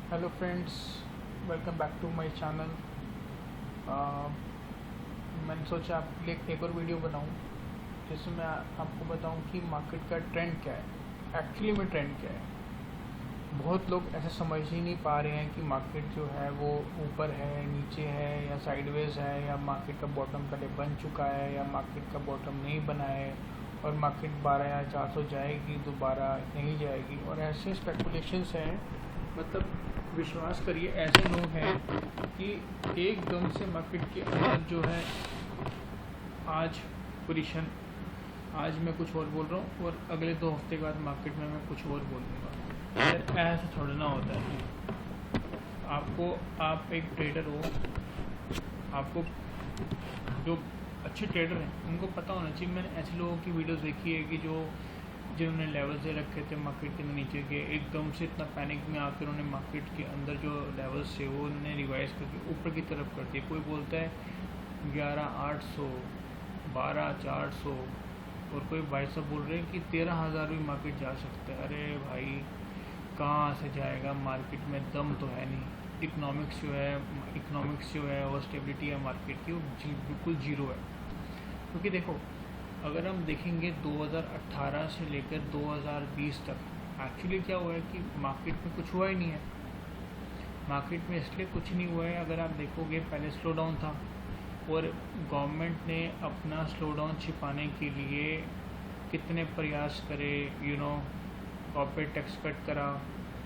Hello friends, welcome back to my channel. मैंने सोचा आपके लिए एक और वीडियो बनाऊं जिसमें मैं आपको बताऊं कि मार्केट का ट्रेंड क्या है, एक्चुअली में ट्रेंड क्या है। बहुत लोग ऐसे समझ ही नहीं पा रहे हैं कि मार्केट जो है वो ऊपर है, नीचे है या साइडवेज है, या मार्केट का बॉटम पहले बन चुका है या मार्केट का बॉटम नहीं बना है और मार्केट 12 या 400 जाएगी, दोबारा नहीं जाएगी। और ऐसे स्पेकुलेशंस हैं, मतलब विश्वास करिए ऐसे लोग हैं कि एकदम से मार्केट के अंदर जो है आज पोजीशन, आज मैं कुछ और बोल रहा हूँ और अगले 2 हफ्ते बाद मार्केट में मैं कुछ और बोल दूँगा। ऐसा थोड़ा ना होता है। आप एक ट्रेडर हो, आपको जो अच्छे ट्रेडर हैं उनको पता होना चाहिए। मैंने ऐसे लोगों की वीडियोस देखी है कि जिन्होंने लेवल्स दे रखे थे मार्केट के नीचे के, एकदम से इतना पैनिक में आकर उन्होंने मार्केट के अंदर जो लेवल्स थे वो उन्होंने रिवाइज करके ऊपर की तरफ कर दिए। कोई बोलता है 11,800, 12,400 और कोई भाई साहब बोल रहे हैं कि 13,000 भी मार्केट जा सकता है। अरे भाई, कहाँ से जाएगा मार्केट में, दम तो है नहीं। इकोनॉमिक्स जो है और स्टेबिलिटी है मार्केट की वो बिल्कुल जीरो है। क्योंकि देखो, अगर हम देखेंगे 2018 से लेकर 2020 तक एक्चुअली क्या हुआ है कि मार्केट में कुछ हुआ ही नहीं है। मार्केट में इसलिए कुछ नहीं हुआ है, अगर आप देखोगे पहले स्लो डाउन था और गवर्नमेंट ने अपना स्लो डाउन छिपाने के लिए कितने प्रयास करे। कॉर्पोरेट टैक्स कट करा,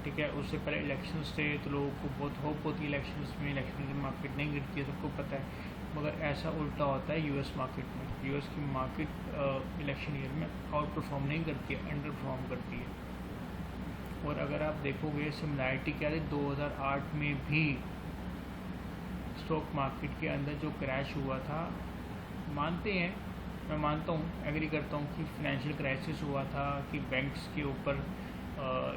ठीक है। उससे पहले इलेक्शंस थे तो लोगों को बहुत होप होती है इलेक्शंस में मार्केट नहीं गिरती है, सबको पता है। मगर ऐसा उल्टा होता है यूएस मार्केट में। यूएस की मार्केट इलेक्शन ईयर में आउट परफॉर्म नहीं करती है, अंडर परफॉर्म करती है। और अगर आप देखोगे सिमिलैरिटी क्या है, 2008 में भी स्टॉक मार्केट के अंदर जो क्रैश हुआ था, मानते हैं, मैं मानता हूँ, एग्री करता हूँ कि फाइनेंशियल क्राइसिस हुआ था, कि बैंक्स के ऊपर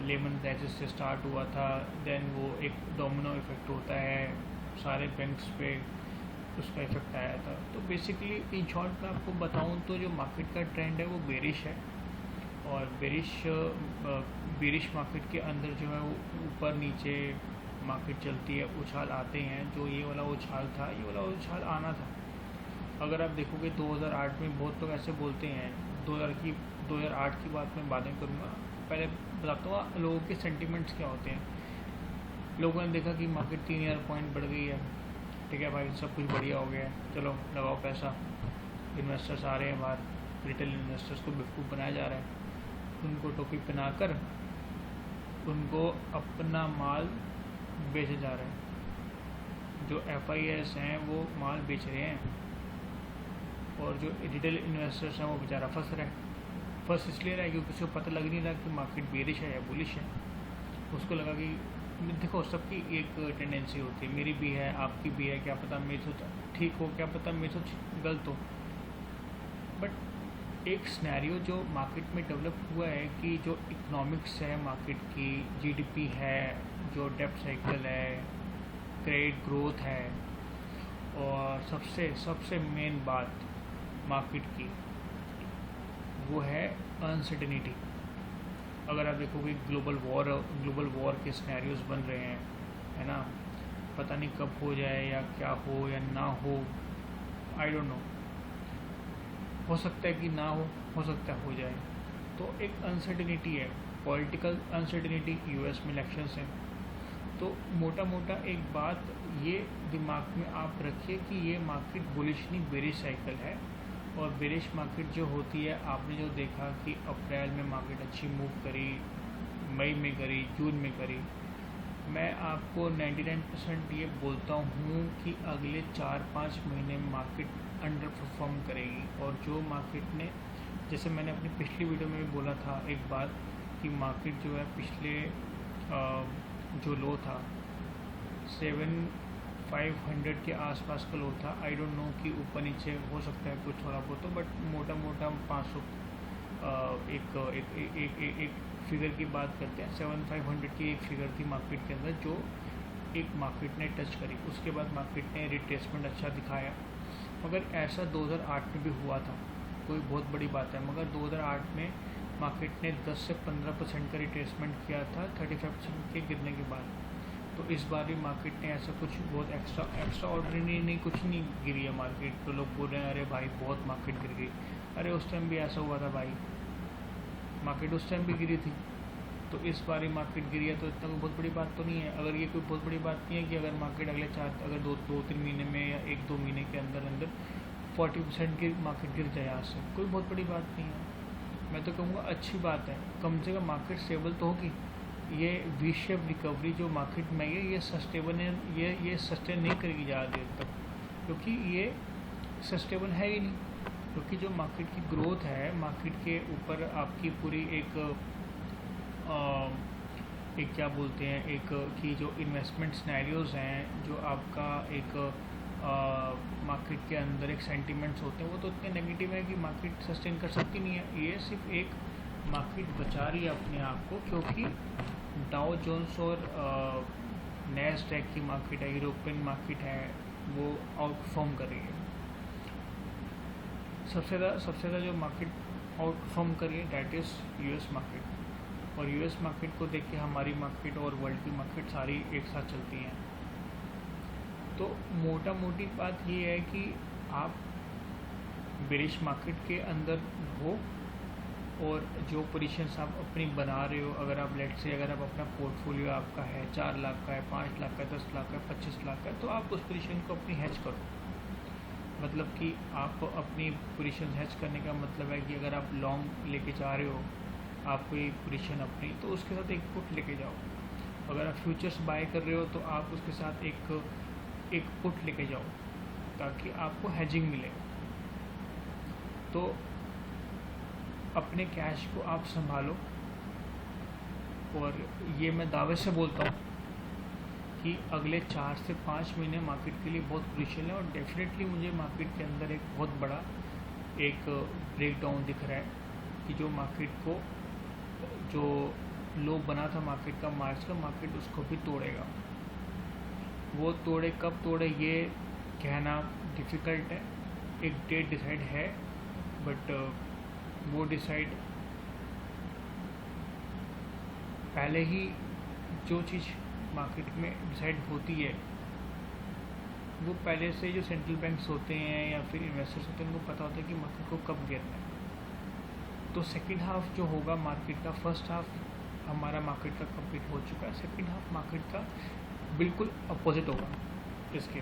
लेमन क्राइसिस से स्टार्ट हुआ था, देन वो एक डोमिनो इफेक्ट होता है, सारे बैंक्स पे उसका इफेक्ट आया था। तो बेसिकली इन शॉर्ट मैं आपको बताऊं तो जो मार्केट का ट्रेंड है वो बेरिश है। और बेरिश मार्केट के अंदर जो है वो ऊपर नीचे मार्केट चलती है, उछाल आते हैं। जो ये वाला उछाल था, ये वाला उछाल आना था। अगर आप देखोगे 2008 में बहुत लोग ऐसे बोलते हैं, 2008 की बात मैं बातें करूँगा। पहले बताता हूँ लोगों के सेंटिमेंट्स क्या होते हैं। लोगों ने देखा कि मार्केट 3,000 पॉइंट बढ़ गई है, ठीक है भाई, सब कुछ बढ़िया हो गया है, चलो लगाओ पैसा। इन्वेस्टर्स आ रहे हैं बाहर, रिटेल इन्वेस्टर्स को बेवकूफ़ बनाया जा रहा है। उनको टोपी पहनाकर उनको अपना माल बेचे जा रहे हैं। जो FIS हैं वो माल बेच रहे हैं और जो रिटेल इन्वेस्टर्स हैं वो बेचारा फंस इसलिए रहा है क्योंकि उसको पता लग नहीं रहा कि मार्केट बेरिश है या बुलिश है। उसको लगा कि देखो, सबकी एक टेंडेंसी होती है, मेरी भी है, आपकी भी है, क्या पता मेरी सोच ठीक हो, क्या पता मेरी सोच गलत हो। बट एक सिनेरियो जो मार्केट में डेवलप हुआ है कि जो इकोनॉमिक्स है मार्केट की, GDP है, जो डेब्ट साइकिल है, क्रेडिट ग्रोथ है, और सबसे मेन बात मार्केट की वो है अनसर्टेनिटी। अगर आप देखोगे ग्लोबल वॉर के सिनेरियोज बन रहे हैं, है ना। पता नहीं कब हो जाए या क्या हो या ना हो, आई डोंट नो। हो सकता है कि ना हो सकता है हो जाए। तो एक अनसर्टेनिटी है, पॉलिटिकल अनसर्टेनिटी, यूएस में इलेक्शंस हैं। तो मोटा मोटा एक बात ये दिमाग में आप रखिए कि ये मार्केट बुलिश नहीं बेरिश साइकिल है। और बेरिश मार्केट जो होती है, आपने जो देखा कि अप्रैल में मार्केट अच्छी मूव करी, मई में करी, जून में करी। मैं आपको 99% ये बोलता हूँ कि अगले 4-5 महीने में मार्केट अंडर परफॉर्म करेगी। और जो मार्केट ने, जैसे मैंने अपनी पिछली वीडियो में भी बोला था एक बात, कि मार्केट जो है पिछले जो लो था 7,500 के आसपास का लो था। आई डोंट नो कि ऊपर नीचे हो सकता है कुछ थोड़ा बहुत, बट मोटा 500 एक फिगर की बात करते हैं। 7,500 की एक फिगर थी मार्केट के अंदर जो एक मार्केट ने टच करी। उसके बाद मार्केट ने रिट्रेसमेंट अच्छा दिखाया। मगर ऐसा 2008 में भी हुआ था, कोई बहुत बड़ी बात है। मगर 2008 में मार्केट ने 10 से 15% का रिट्रेसमेंट किया था 35% के गिरने के बाद। तो इस बार भी मार्केट ने ऐसा कुछ बहुत एक्स्ट्रा ऑर्डिनरी नहीं, कुछ नहीं गिरी है मार्केट। तो लोग बोल रहे हैं अरे भाई बहुत मार्केट गिर गई, अरे उस टाइम भी ऐसा हुआ था भाई, मार्केट उस टाइम भी गिरी थी। तो इस बार ही मार्केट गिरी है तो इतना कोई बहुत बड़ी बात तो नहीं है। अगर ये कोई बहुत बड़ी बात नहीं है कि अगर मार्केट अगले अगर दो तीन महीने में या एक दो महीने के अंदर अंदर 40% की मार्केट गिर जाए यहाँ से, कोई बहुत बड़ी बात नहीं है। मैं तो कहूँगा अच्छी बात है, कम से कम मार्केट स्टेबल तो होगी। ये वी शेप रिकवरी जो मार्केट में है ये सस्टेबल है, ये सस्टेन नहीं करेगी ज़्यादा देर तक, क्योंकि ये सस्टेबल है ही नहीं। क्योंकि जो मार्केट की ग्रोथ है, मार्केट के ऊपर आपकी पूरी एक क्या बोलते हैं, एक कि जो इन्वेस्टमेंट सिनेरियोज़ हैं, जो आपका एक मार्केट के अंदर एक सेंटिमेंट्स होते हैं, वो तो इतने नेगेटिव है कि मार्केट सस्टेन कर सकती नहीं है। ये सिर्फ एक मार्केट बचा रही है अपने आप को, क्योंकि डाउ जोन्स और नैस्डैक की मार्केट है, यूरोपियन मार्केट है, वो आउटपरफॉर्म कर रही है। सबसे ज़्यादा जो मार्केट आउटपरफॉर्म कर रही है डैट इज़ यूएस मार्केट। और यूएस मार्केट को देख के हमारी मार्केट और वर्ल्ड की मार्केट सारी एक साथ चलती हैं। तो मोटा मोटी बात ये है कि आप बेरिश मार्केट के अंदर हो और जो पोजीशंस आप अपनी बना रहे हो, अगर आप लेट से अगर आप अपना पोर्टफोलियो आपका है 4 लाख का है, 5 लाख का है, 10 लाख का है, 25 लाख का है, तो आप उस पोजीशन को अपनी हेज करो। मतलब कि आप अपनी पोजीशन हेज करने का मतलब है कि अगर आप लॉन्ग लेके जा रहे हो आप कोई पोजीशन अपनी, तो उसके साथ एक पुट लेके जाओ। अगर आप फ्यूचर्स बाय कर रहे हो तो आप उसके साथ एक पुट लेके जाओ ताकि आपको हेजिंग मिले। तो अपने कैश को आप संभालो। और ये मैं दावे से बोलता हूँ कि अगले 4 से 5 महीने मार्केट के लिए बहुत क्रूशियल है। और डेफिनेटली मुझे मार्केट के अंदर एक बहुत बड़ा एक ब्रेकडाउन दिख रहा है कि जो मार्केट को जो लो बना था मार्केट का मार्च का, मार्केट उसको भी तोड़ेगा। वो तोड़े कब तोड़े ये कहना डिफ़िकल्ट है, एक डेट डिसाइड है, बट वो डिसाइड पहले ही जो चीज़ मार्केट में डिसाइड होती है वो पहले से जो सेंट्रल बैंक्स होते हैं या फिर इन्वेस्टर्स होते हैं उनको पता होता है कि मार्केट को कब गिरना है। तो सेकंड हाफ जो होगा मार्केट का, फर्स्ट हाफ हमारा मार्केट का कंप्लीट हो चुका है, सेकंड हाफ मार्केट का बिल्कुल अपोजिट होगा। इसके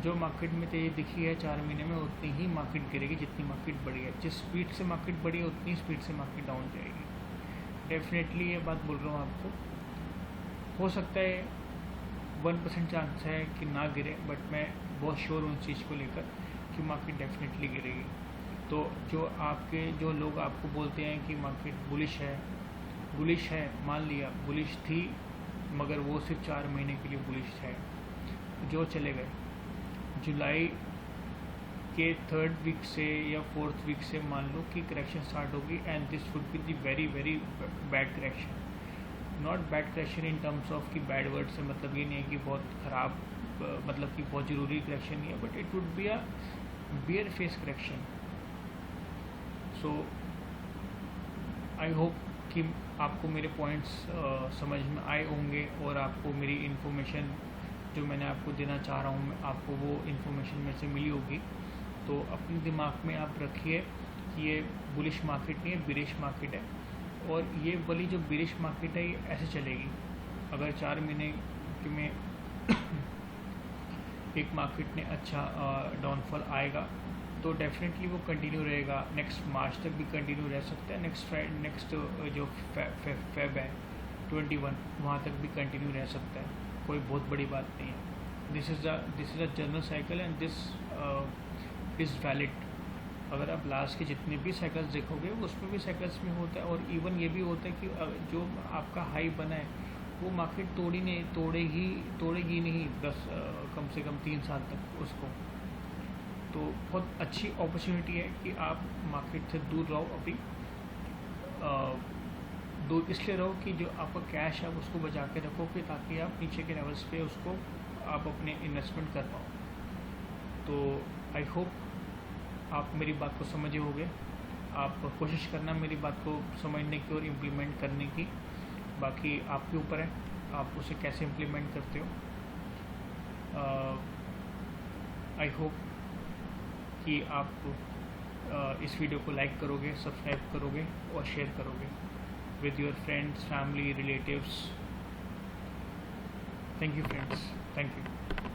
जो मार्केट में तेज़ी दिखी है 4 महीने में उतनी ही मार्केट गिरेगी जितनी मार्केट बढ़ी है। जिस स्पीड से मार्केट बढ़ी है उतनी स्पीड से मार्केट डाउन जाएगी। डेफिनेटली ये बात बोल रहा हूँ आपको। हो सकता है 1% चांस है कि ना गिरे, बट मैं बहुत श्योर हूँ उस चीज़ को लेकर कि मार्केट डेफिनेटली गिरेगी। तो जो लोग आपको बोलते हैं कि मार्केट बुलिश है, मान लिया बुलिश थी, मगर वो सिर्फ 4 महीने के लिए बुलिश है, जो चले गए। जुलाई के 3rd वीक से या 4th वीक से मान लो कि करेक्शन स्टार्ट होगी, and this would be the very very bad correction. Not bad correction in terms of कि बैड वर्ड से मतलब ये नहीं है कि बहुत ख़राब, मतलब कि बहुत ज़रूरी करेक्शन नहीं है, but it would be a bare face correction. So I hope कि आपको मेरे पॉइंट्स समझ में आए होंगे और आपको मेरी इन्फॉर्मेशन जो मैंने आपको देना चाह रहा हूँ आपको वो इन्फॉर्मेशन मेरे से मिली होगी। तो अपने दिमाग में आप रखिए कि ये बुलिश मार्केट नहीं है, बिरिश मार्केट है। और ये वाली जो बिरिश मार्केट है ये ऐसे चलेगी। अगर 4 महीने में एक मार्केट में अच्छा डाउनफॉल आएगा तो डेफिनेटली वो कंटिन्यू रहेगा, नेक्स्ट मार्च तक भी कंटिन्यू रह सकता है, नेक्स्ट जो फेब है 21 वहाँ तक भी कंटिन्यू रह सकता है। कोई बहुत बड़ी बात नहीं है। This is a general cycle and this is valid. अगर आप लास्ट के जितने भी साइकिल्स देखोगे उसमें भी साइकिल्स में होता है। और इवन ये भी होता है कि जो आपका हाई बना है वो मार्केट तोड़ेगी नहीं 10 कम से कम 3 साल तक उसको। तो बहुत अच्छी अपॉर्चुनिटी है कि आप मार्केट से दूर रहो। अभी दूर इसलिए रहो कि जो आपका कैश है उसको बचा के रखो कि ताकि आप नीचे के लेवल्स पे उसको आप अपने इन्वेस्टमेंट कर पाओ। तो आई होप आप मेरी बात को समझे होंगे। आप कोशिश करना मेरी बात को समझने की और इम्प्लीमेंट करने की। बाकी आपके ऊपर है, आप उसे कैसे इम्प्लीमेंट करते हो। आई होप कि आप इस वीडियो को लाइक करोगे, सब्सक्राइब करोगे और शेयर करोगे with your friends, family, relatives. Thank you friends. Thank you.